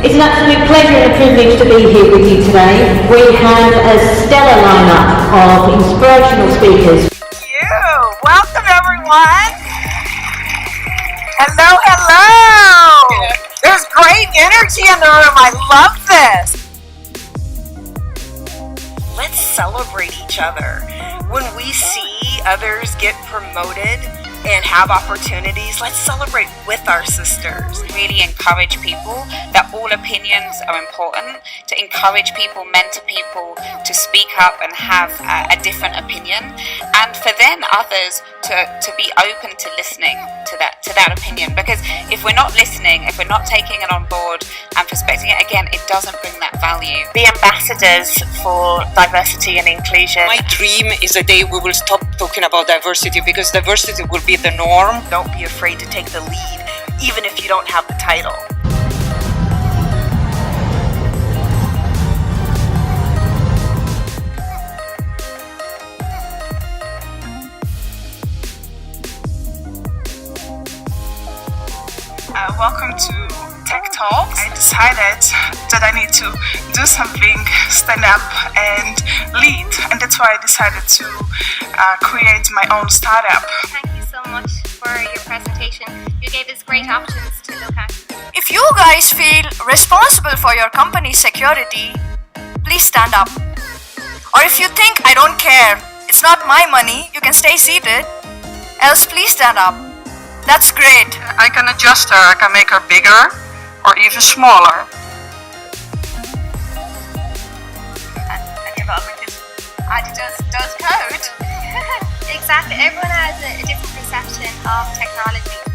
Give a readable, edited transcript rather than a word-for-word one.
It's an absolute pleasure and a privilege to be here with you today. We have a stellar lineup of inspirational speakers. Welcome everyone. Hello, hello. There's great energy in the room. I love this. Let's celebrate each other. When we see others get promoted and have opportunities, let's celebrate with our sisters. Really encourage people that all opinions are important, to encourage people, mentor people to speak up and have a different opinion, and for then others to be open to listening to that opinion. Because if we're not listening, if we're not taking it on board and respecting it, again, it doesn't bring that value. Be ambassadors for diversity and inclusion. My dream is a day we will stop talking about diversity, because diversity will be the norm. Don't be afraid to take the lead, even if you don't have the title. Welcome to Tech Talks. I decided that I need to do something, stand up and lead, and that's why I decided to create my own startup. Thank you so much for your presentation. You gave us great options to look at. If you guys feel responsible for your company's security, please stand up. Or if you think I don't care, it's not my money, you can stay seated, else please stand up. That's great. I can adjust her, I can make her bigger or even smaller. And you're welcome with this Adidas code. Exactly. Everyone has a different perception of technology.